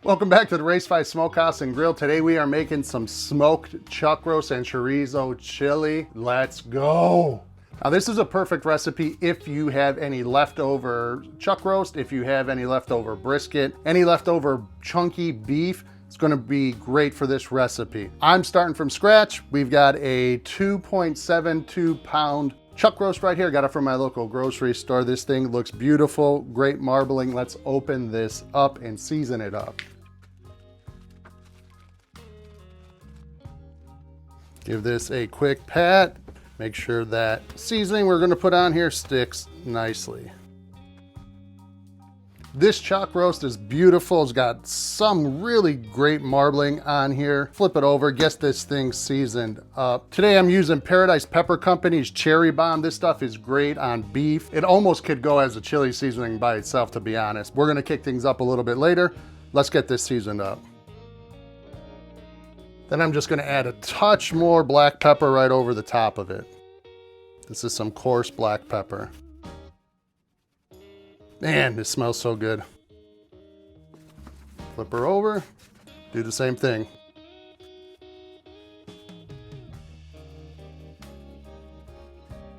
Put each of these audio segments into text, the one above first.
Welcome back to the Race 5 Smokehouse and Grill. Today we are making some smoked chuck roast and chorizo chili. Let's go. Now this is a perfect recipe if you have any leftover chuck roast, if you have any leftover brisket, any leftover chunky beef. It's gonna be great for this recipe. I'm starting from scratch. We've got a 2.72 pound chuck roast right here. Got it from my local grocery store. This thing looks beautiful, great marbling. Let's open this up and season it up. Give this a quick pat. Make sure that seasoning we're gonna put on here sticks nicely. This chuck roast is beautiful. It's got some really great marbling on here. Flip it over, get this thing seasoned up. Today I'm using Paradise Pepper Company's Cherry Bomb. This stuff is great on beef. It almost could go as a chili seasoning by itself, to be honest. We're gonna kick things up a little bit later. Let's get this seasoned up. Then I'm just gonna add a touch more black pepper right over the top of it. This is some coarse black pepper. Man, this smells so good. Flip her over, do the same thing.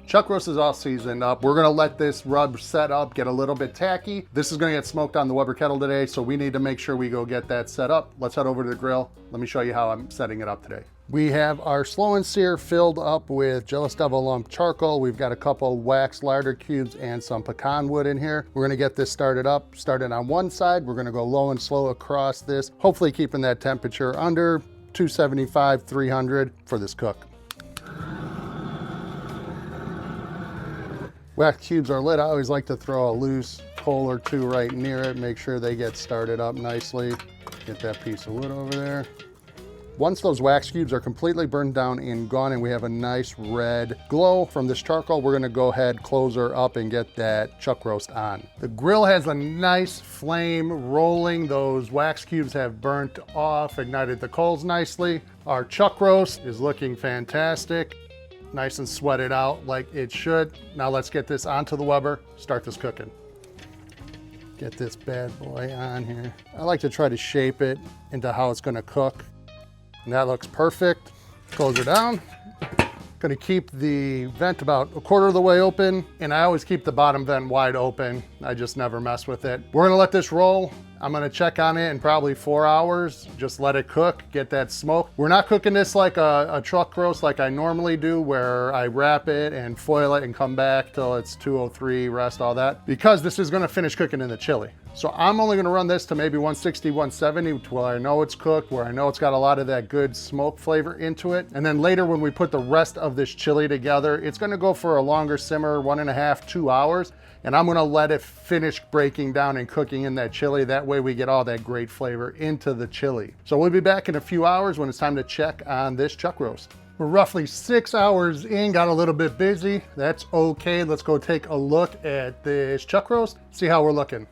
Chuck roast is all seasoned up. We're gonna let this rub set up, get a little bit tacky. This is gonna get smoked on the Weber Kettle today, so we need to make sure we go get that set up. Let's head over to the grill. Let me show you how I'm setting it up today. We have our slow and sear filled up with Jealous Devil lump charcoal. We've got a couple wax larder cubes and some pecan wood in here. We're gonna get this started up. Starting on one side, we're gonna go low and slow across this, hopefully keeping that temperature under 275, 300 for this cook. Wax cubes are lit. I always like to throw a loose coal or two right near it, make sure they get started up nicely. Get that piece of wood over there. Once those wax cubes are completely burned down and gone and we have a nice red glow from this charcoal, we're gonna go ahead, close her up and get that chuck roast on. The grill has a nice flame rolling. Those wax cubes have burnt off, ignited the coals nicely. Our chuck roast is looking fantastic. Nice and sweated out like it should. Now let's get this onto the Weber, start this cooking. Get this bad boy on here. I like to try to shape it into how it's gonna cook. And that looks perfect. Close her down. Gonna keep the vent about a quarter of the way open, and I always keep the bottom vent wide open. I just never mess with it. We're gonna let this roll. I'm gonna check on it in probably 4 hours. Just let it cook, get that smoke. We're not cooking this like a chuck roast like I normally do, where I wrap it and foil it and come back till it's 203, rest, all that, because this is gonna finish cooking in the chili. So I'm only gonna run this to maybe 160, 170, where I know it's cooked, where I know it's got a lot of that good smoke flavor into it. And then later when we put the rest of this chili together, it's gonna go for a longer simmer, 1.5, 2 hours. And I'm gonna let it finish breaking down and cooking in that chili. That way we get all that great flavor into the chili. So we'll be back in a few hours when it's time to check on this chuck roast. We're roughly 6 hours in, got a little bit busy. That's okay. Let's go take a look at this chuck roast, see how we're looking.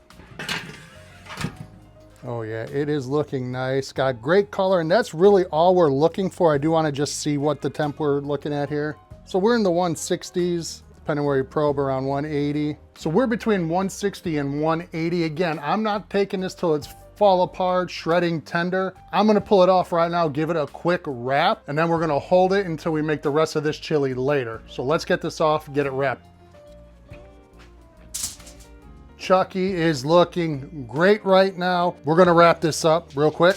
Oh yeah, it is looking nice. Got great color, and that's really all we're looking for. I do wanna just see what the temp we're looking at here. So we're in the 160s. Depending where you probe, around 180. So we're between 160 and 180. Again, I'm not taking this till it's fall apart, shredding tender. I'm gonna pull it off right now, give it a quick wrap, and then we're gonna hold it until we make the rest of this chili later. So let's get this off, get it wrapped. Chucky is looking great right now. We're gonna wrap this up real quick.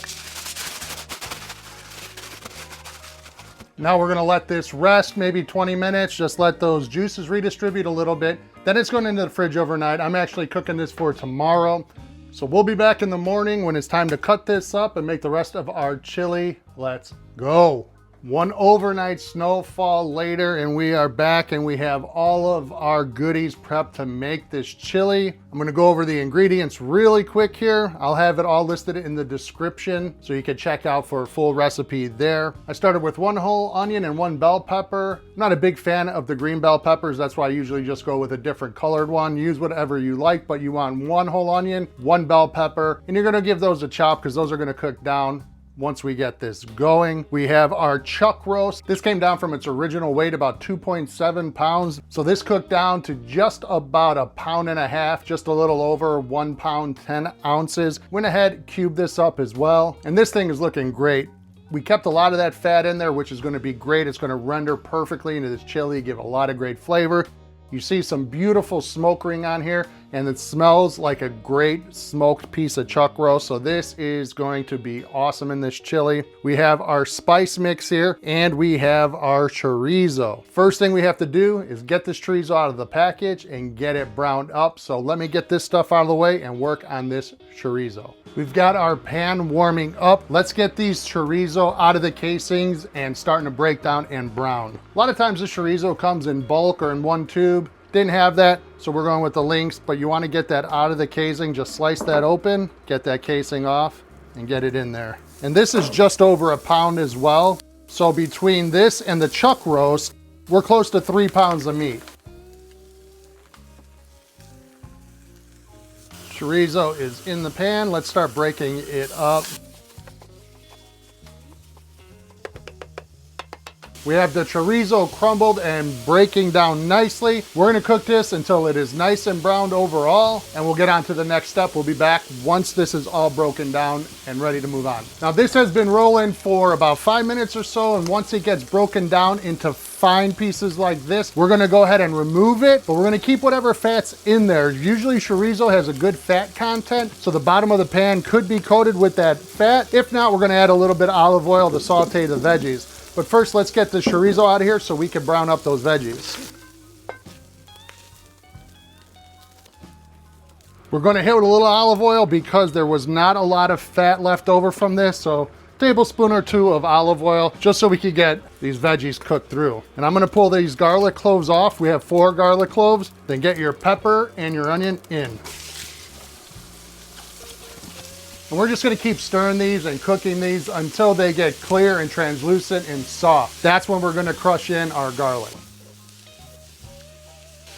Now we're gonna let this rest maybe 20 minutes, just let those juices redistribute a little bit. Then it's going into the fridge overnight. I'm actually cooking this for tomorrow. So we'll be back in the morning when it's time to cut this up and make the rest of our chili. Let's go. One overnight snowfall later and we are back and we have all of our goodies prepped to make this chili. I'm gonna go over the ingredients really quick here. I'll have it all listed in the description so you can check out for a full recipe there. I started with 1 whole onion and 1 bell pepper. I'm not a big fan of the green bell peppers. That's why I usually just go with a different colored one. Use whatever you like, but you want 1 whole onion, 1 bell pepper, and you're gonna give those a chop because those are gonna cook down. Once we get this going, we have our chuck roast. This came down from its original weight, about 2.7 pounds. So this cooked down to just about 1.5 pounds, just a little over 1 pound, 10 ounces. Went ahead, cubed this up as well. And this thing is looking great. We kept a lot of that fat in there, which is gonna be great. It's gonna render perfectly into this chili, give a lot of great flavor. You see some beautiful smoke ring on here, and it smells like a great smoked piece of chuck roast. So this is going to be awesome in this chili. We have our spice mix here, and we have our chorizo. First thing we have to do is get this chorizo out of the package and get it browned up. So let me get this stuff out of the way and work on this chorizo. We've got our pan warming up. Let's get these chorizo out of the casings and starting to break down and brown. A lot of times the chorizo comes in bulk or in one tube. Didn't have that, so we're going with the links, but you want to get that out of the casing. Just slice that open, get that casing off, and get it in there. And this is just over 1 pound as well. So between this and the chuck roast, we're close to 3 pounds of meat. Chorizo is in the pan. Let's start breaking it up. We have the chorizo crumbled and breaking down nicely. We're gonna cook this until it is nice and browned overall, and we'll get on to the next step. We'll be back once this is all broken down and ready to move on. Now this has been rolling for about 5 minutes or so, and once it gets broken down into fine pieces like this, we're gonna go ahead and remove it, but we're gonna keep whatever fat's in there. Usually chorizo has a good fat content, so the bottom of the pan could be coated with that fat. If not, we're gonna add a little bit of olive oil to saute the veggies. But first, let's get the chorizo out of here so we can brown up those veggies. We're gonna hit with a little olive oil because there was not a lot of fat left over from this, so a tablespoon or 2 of olive oil, just so we could get these veggies cooked through. And I'm gonna pull these garlic cloves off. We have 4 garlic cloves. Then get your pepper and your onion in. And we're just gonna keep stirring these and cooking these until they get clear and translucent and soft. That's when we're gonna crush in our garlic.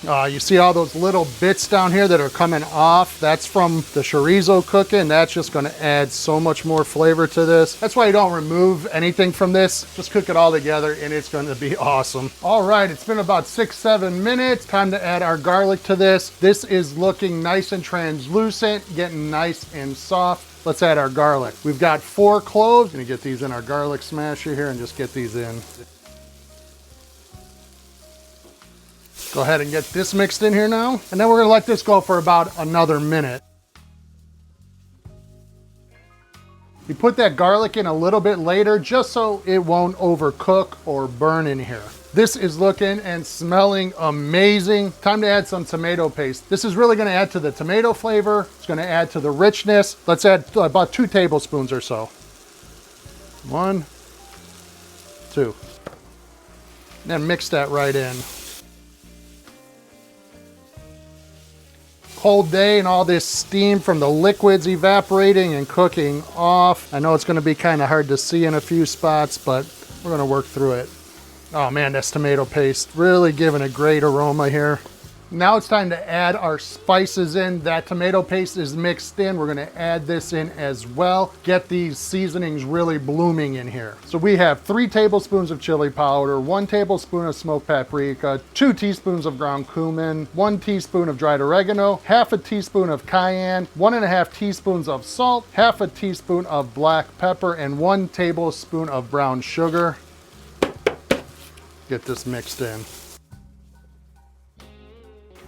You see all those little bits down here that are coming off? That's from the chorizo cooking. That's just gonna add so much more flavor to this. That's why you don't remove anything from this. Just cook it all together and it's gonna be awesome. All right, it's been about 6-7 minutes. Time to add our garlic to this. This is looking nice and translucent, getting nice and soft. Let's add our garlic. We've got 4 cloves. Gonna get these in our garlic smasher here and just get these in. Go ahead and get this mixed in here now. And then we're gonna let this go for about another minute. You put that garlic in a little bit later just so it won't overcook or burn in here. This is looking and smelling amazing. Time to add some tomato paste. This is really gonna add to the tomato flavor. It's gonna add to the richness. Let's add about 2 tablespoons or so. 1, 2. Then mix that right in. Cold day and all this steam from the liquids evaporating and cooking off. I know it's gonna be kind of hard to see in a few spots, but we're gonna work through it. Oh man, that's tomato paste. Really giving a great aroma here. Now it's time to add our spices in. That tomato paste is mixed in. We're gonna add this in as well. Get these seasonings really blooming in here. So we have 3 tablespoons of chili powder, 1 tablespoon of smoked paprika, 2 teaspoons of ground cumin, 1 teaspoon of dried oregano, half a teaspoon of cayenne, 1.5 teaspoons of salt, half a teaspoon of black pepper, and 1 tablespoon of brown sugar. Get this mixed in.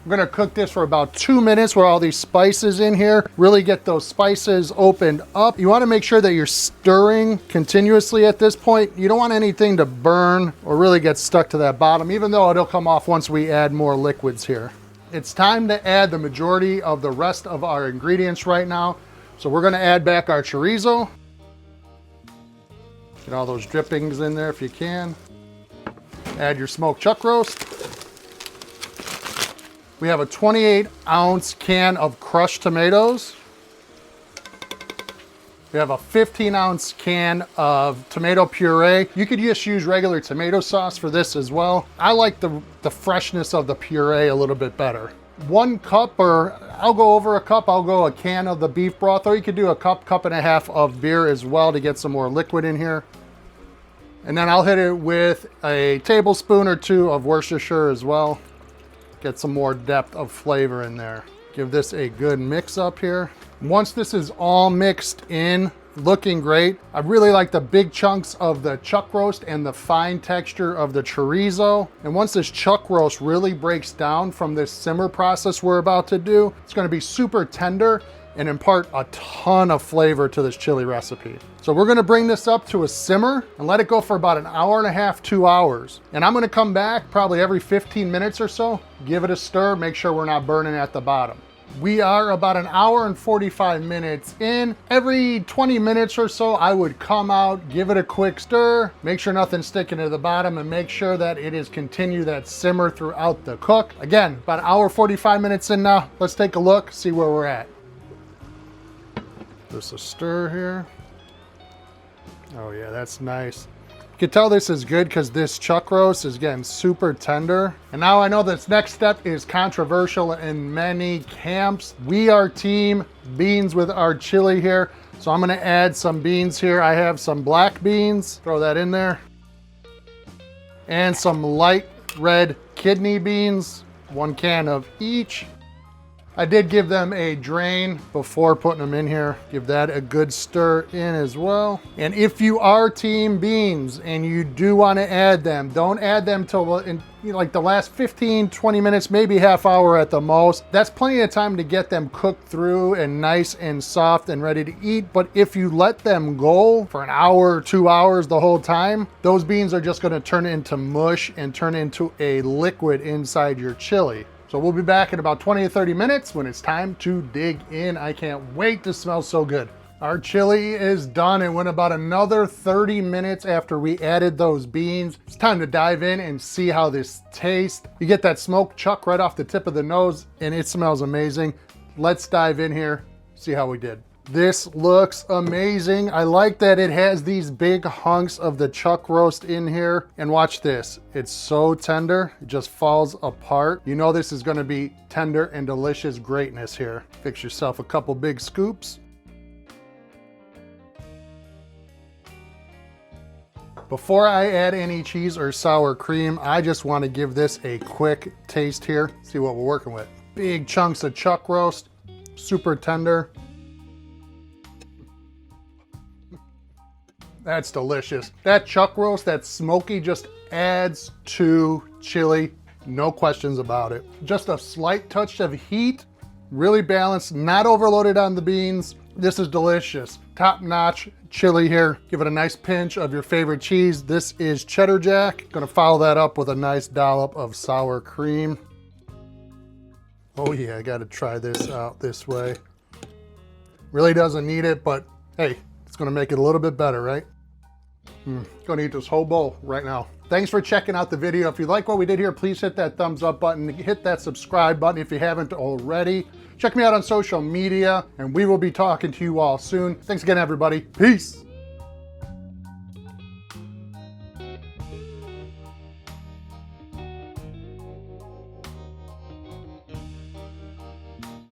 We're gonna cook this for about 2 minutes with all these spices in here. Really get those spices opened up. You wanna make sure that you're stirring continuously at this point. You don't want anything to burn or really get stuck to that bottom, even though it'll come off once we add more liquids here. It's time to add the majority of the rest of our ingredients right now. So we're gonna add back our chorizo. Get all those drippings in there if you can. Add your smoked chuck roast. We have a 28-ounce can of crushed tomatoes. We have a 15-ounce can of tomato puree. You could just use regular tomato sauce for this as well. I like the freshness of the puree a little bit better. 1 cup, or I'll go over a cup, I'll go a can of the beef broth, or you could do a cup, cup and a half of beer as well to get some more liquid in here. And then I'll hit it with a tablespoon or 2 of Worcestershire as well. Get some more depth of flavor in there. Give this a good mix up here. Once this is all mixed in, looking great. I really like the big chunks of the chuck roast and the fine texture of the chorizo. And once this chuck roast really breaks down from this simmer process we're about to do, it's gonna be super tender and impart a ton of flavor to this chili recipe. So we're gonna bring this up to a simmer and let it go for about 1.5 hours, 2 hours. And I'm gonna come back probably every 15 minutes or so, give it a stir, make sure we're not burning at the bottom. We are about 1 hour and 45 minutes in. Every 20 minutes or so, I would come out, give it a quick stir, make sure nothing's sticking to the bottom, and make sure that it is continue that simmer throughout the cook. Again, about 1 hour, 45 minutes in now. Let's take a look, see where we're at. Just a stir here. Oh yeah, that's nice. You can tell this is good because this chuck roast is getting super tender. And now I know this next step is controversial in many camps. We are team beans with our chili here. So I'm gonna add some beans here. I have some black beans, throw that in there. And some light red kidney beans, 1 can of each. I did give them a drain before putting them in here. Give that a good stir in as well. And if you are team beans and you do want to add them, don't add them till in, like the last 15, 20 minutes, maybe half hour at the most. That's plenty of time to get them cooked through and nice and soft and ready to eat. But if you let them go for 1 hour, 2 hours the whole time, those beans are just going to turn into mush and turn into a liquid inside your chili. So we'll be back in about 20 to 30 minutes when it's time to dig in. I can't wait, this smells so good. Our chili is done. It went about another 30 minutes after we added those beans. It's time to dive in and see how this tastes. You get that smoked chuck right off the tip of the nose and it smells amazing. Let's dive in here, see how we did. This looks amazing. I like that it has these big hunks of the chuck roast in here. And watch this, it's so tender, it just falls apart. You know this is gonna be tender and delicious greatness here. Fix yourself a couple big scoops. Before I add any cheese or sour cream, I just wanna give this a quick taste here. See what we're working with. Big chunks of chuck roast, super tender. That's delicious. That chuck roast, that smoky just adds to chili, no questions about it. Just a slight touch of heat, really balanced, not overloaded on the beans. This is delicious. Top-notch chili here. Give it a nice pinch of your favorite cheese. This is cheddar jack. Gonna follow that up with a nice dollop of sour cream. Oh yeah, I gotta try this out this way. Really doesn't need it, but hey, it's gonna make it a little bit better, right? Gonna eat this whole bowl right now. Thanks for checking out the video. If you like what we did here, please hit that thumbs up button, hit that subscribe button if you haven't already. Check me out on social media, and we will be talking to you all soon. Thanks again, everybody. Peace.